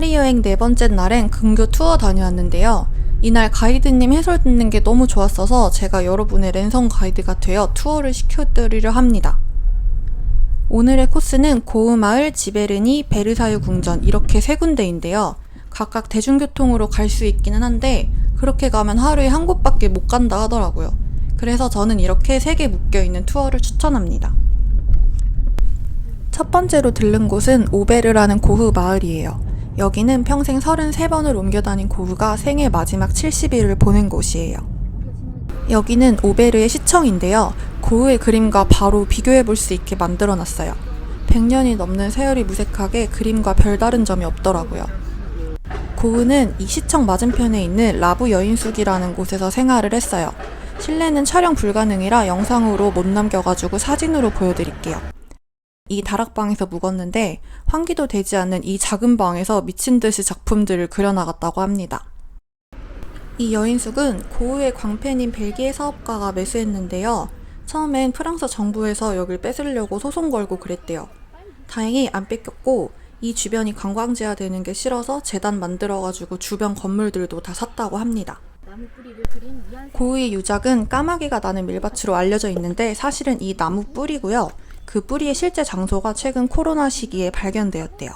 파리 여행 네 번째 날엔 근교 투어 다녀왔는데요. 이날 가이드님 해설 듣는 게 너무 좋았어서 제가 여러분의 랜선 가이드가 되어 투어를 시켜드리려 합니다. 오늘의 코스는 고흐마을, 지베르니, 베르사유 궁전 이렇게 세 군데인데요. 각각 대중교통으로 갈 수 있기는 한데 그렇게 가면 하루에 한 곳밖에 못 간다 하더라고요. 그래서 저는 이렇게 세 개 묶여있는 투어를 추천합니다. 첫 번째로 들른 곳은 오베르라는 고흐 마을이에요. 여기는 평생 33번을 옮겨 다닌 고흐가 생애 마지막 70일을 보낸 곳이에요. 여기는 오베르의 시청인데요. 고흐의 그림과 바로 비교해 볼 수 있게 만들어 놨어요. 100년이 넘는 세월이 무색하게 그림과 별다른 점이 없더라고요. 고흐는 이 시청 맞은편에 있는 라부 여인숙이라는 곳에서 생활을 했어요. 실내는 촬영 불가능이라 영상으로 못 남겨가지고 사진으로 보여드릴게요. 이 다락방에서 묵었는데 환기도 되지 않는 이 작은 방에서 미친듯이 작품들을 그려나갔다고 합니다. 이 여인숙은 고흐의 광팬인 벨기에 사업가가 매수했는데요. 처음엔 프랑스 정부에서 여길 뺏으려고 소송 걸고 그랬대요. 다행히 안 뺏겼고 이 주변이 관광지화 되는 게 싫어서 재단 만들어가지고 주변 건물들도 다 샀다고 합니다. 고흐의 유작은 까마귀가 나는 밀밭으로 알려져 있는데 사실은 이 나무 뿌리고요. 그 뿌리의 실제 장소가 최근 코로나 시기에 발견되었대요.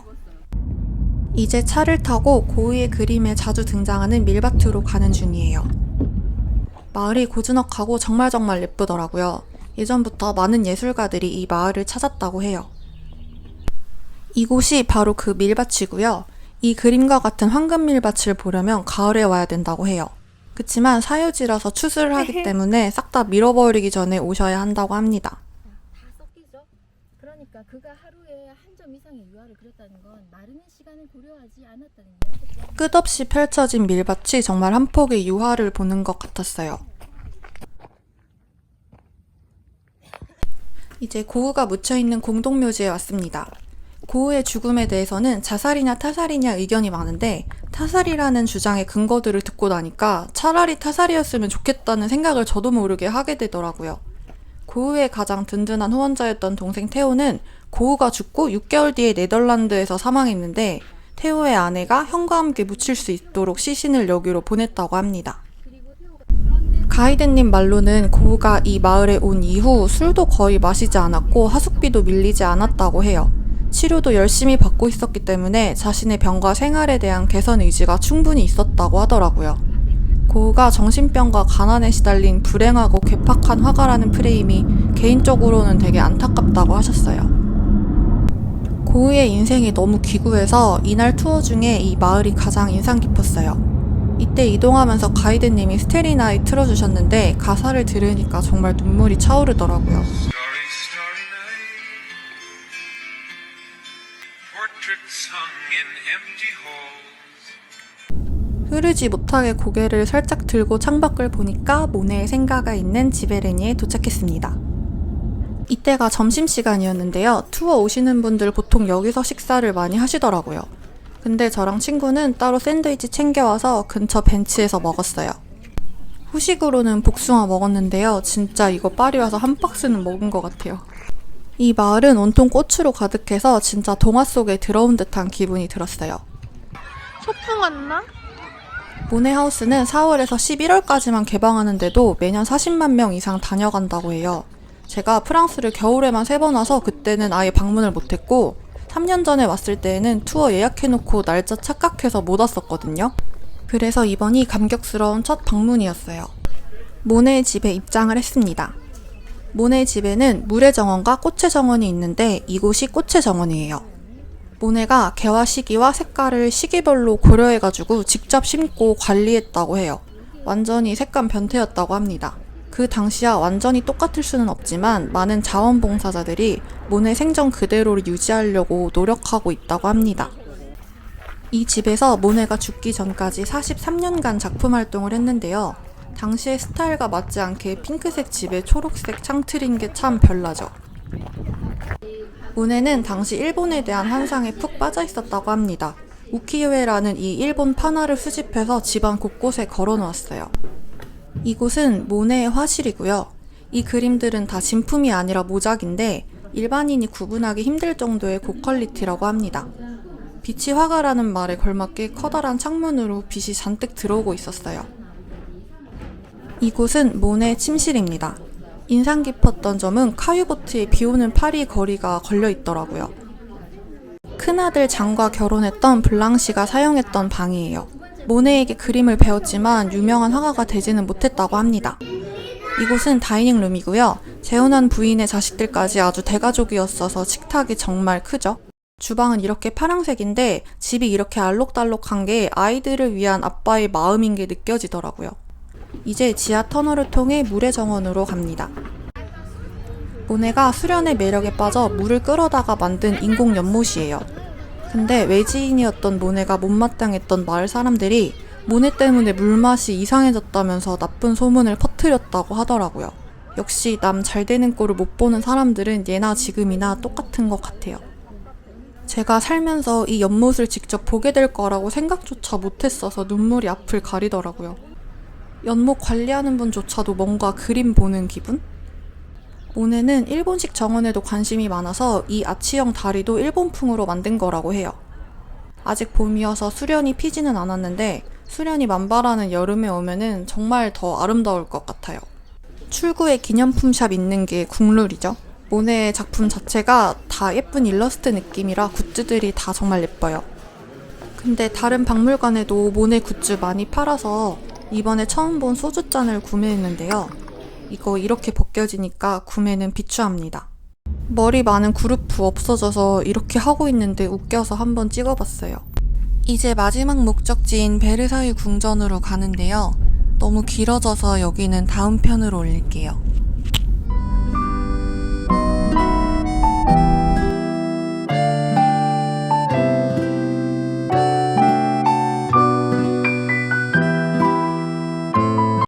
이제 차를 타고 고흐의 그림에 자주 등장하는 밀밭으로 가는 중이에요. 마을이 고즈넉하고 정말 예쁘더라고요. 예전부터 많은 예술가들이 이 마을을 찾았다고 해요. 이곳이 바로 그 밀밭이고요. 이 그림과 같은 황금 밀밭을 보려면 가을에 와야 된다고 해요. 그치만 사유지라서 추수를 하기 때문에 싹 다 밀어버리기 전에 오셔야 한다고 합니다. 그러니까 그가 하루에 한 점 이상의 유화를 그렸다는 건 마르는 시간을 고려하지 않았다는 이야기죠. 끝없이 펼쳐진 밀밭이 정말 한 폭의 유화를 보는 것 같았어요. 이제 고흐가 묻혀있는 공동묘지에 왔습니다. 고흐의 죽음에 대해서는 자살이냐 타살이냐 의견이 많은데 타살이라는 주장의 근거들을 듣고 나니까 차라리 타살이었으면 좋겠다는 생각을 저도 모르게 하게 되더라고요. 고흐의 가장 든든한 후원자였던 동생 테오는 고흐가 죽고 6개월 뒤에 네덜란드에서 사망했는데 테오의 아내가 형과 함께 묻힐 수 있도록 시신을 여기로 보냈다고 합니다. 가이드님 말로는 고흐가 이 마을에 온 이후 술도 거의 마시지 않았고 하숙비도 밀리지 않았다고 해요. 치료도 열심히 받고 있었기 때문에 자신의 병과 생활에 대한 개선 의지가 충분히 있었다고 하더라고요. 고흐가 정신병과 가난에 시달린 불행하고 괴팍한 화가라는 프레임이 개인적으로는 되게 안타깝다고 하셨어요. 고흐의 인생이 너무 기구해서 이날 투어 중에 이 마을이 가장 인상 깊었어요. 이때 이동하면서 가이드님이 스테리 나잇 틀어주셨는데 가사를 들으니까 정말 눈물이 차오르더라고요. 흐르지 못하게 고개를 살짝 들고 창밖을 보니까 모네의 생가가 있는 지베르니에 도착했습니다. 이때가 점심시간이었는데요. 투어 오시는 분들 보통 여기서 식사를 많이 하시더라고요. 근데 저랑 친구는 따로 샌드위치 챙겨와서 근처 벤치에서 먹었어요. 후식으로는 복숭아 먹었는데요. 진짜 이거 파리 와서 한 박스는 먹은 것 같아요. 이 마을은 온통 꽃으로 가득해서 진짜 동화 속에 들어온 듯한 기분이 들었어요. 소풍 왔나? 모네하우스는 4월에서 11월까지만 개방하는데도 매년 40만 명 이상 다녀간다고 해요. 제가 프랑스를 겨울에만 3번 와서 그때는 아예 방문을 못했고 3년 전에 왔을 때에는 투어 예약해놓고 날짜 착각해서 못 왔었거든요. 그래서 이번이 감격스러운 첫 방문이었어요. 모네의 집에 입장을 했습니다. 모네의 집에는 물의 정원과 꽃의 정원이 있는데 이곳이 꽃의 정원이에요. 모네가 개화 시기와 색깔을 시기별로 고려해가지고 직접 심고 관리했다고 해요. 완전히 색감 변태였다고 합니다. 그 당시와 완전히 똑같을 수는 없지만 많은 자원봉사자들이 모네 생전 그대로를 유지하려고 노력하고 있다고 합니다. 이 집에서 모네가 죽기 전까지 43년간 작품 활동을 했는데요. 당시의 스타일과 맞지 않게 핑크색 집에 초록색 창틀인 게 참 별나죠. 모네는 당시 일본에 대한 환상에 푹 빠져 있었다고 합니다. 우키요에라는 이 일본 판화를 수집해서 집안 곳곳에 걸어놓았어요. 이곳은 모네의 화실이고요. 이 그림들은 다 진품이 아니라 모작인데 일반인이 구분하기 힘들 정도의 고퀄리티라고 합니다. 빛이 화가라는 말에 걸맞게 커다란 창문으로 빛이 잔뜩 들어오고 있었어요. 이곳은 모네 침실입니다. 인상 깊었던 점은 카유보트에 비오는 파리 거리가 걸려 있더라고요. 큰아들 장과 결혼했던 블랑시가 사용했던 방이에요. 모네에게 그림을 배웠지만 유명한 화가가 되지는 못했다고 합니다. 이곳은 다이닝룸이고요. 재혼한 부인의 자식들까지 아주 대가족이었어서 식탁이 정말 크죠. 주방은 이렇게 파란색인데 집이 이렇게 알록달록한 게 아이들을 위한 아빠의 마음인 게 느껴지더라고요. 이제 지하 터널을 통해 물의 정원으로 갑니다. 모네가 수련의 매력에 빠져 물을 끌어다가 만든 인공 연못이에요. 근데 외지인이었던 모네가 못마땅했던 마을 사람들이 모네 때문에 물맛이 이상해졌다면서 나쁜 소문을 퍼뜨렸다고 하더라고요. 역시 남 잘 되는 꼴을 못 보는 사람들은 예나 지금이나 똑같은 것 같아요. 제가 살면서 이 연못을 직접 보게 될 거라고 생각조차 못했어서 눈물이 앞을 가리더라고요. 연못 관리하는 분조차도 뭔가 그림 보는 기분? 모네는 일본식 정원에도 관심이 많아서 이 아치형 다리도 일본풍으로 만든 거라고 해요. 아직 봄이어서 수련이 피지는 않았는데 수련이 만발하는 여름에 오면은 정말 더 아름다울 것 같아요. 출구에 기념품 샵 있는 게 국룰이죠. 모네의 작품 자체가 다 예쁜 일러스트 느낌이라 굿즈들이 다 정말 예뻐요. 근데 다른 박물관에도 모네 굿즈 많이 팔아서 이번에 처음 본 소주잔을 구매했는데요. 이거 이렇게 벗겨지니까 구매는 비추합니다. 머리 많은 그루프 없어져서 이렇게 하고 있는데 웃겨서 한번 찍어봤어요. 이제 마지막 목적지인 베르사유 궁전으로 가는데요. 너무 길어져서 여기는 다음 편으로 올릴게요.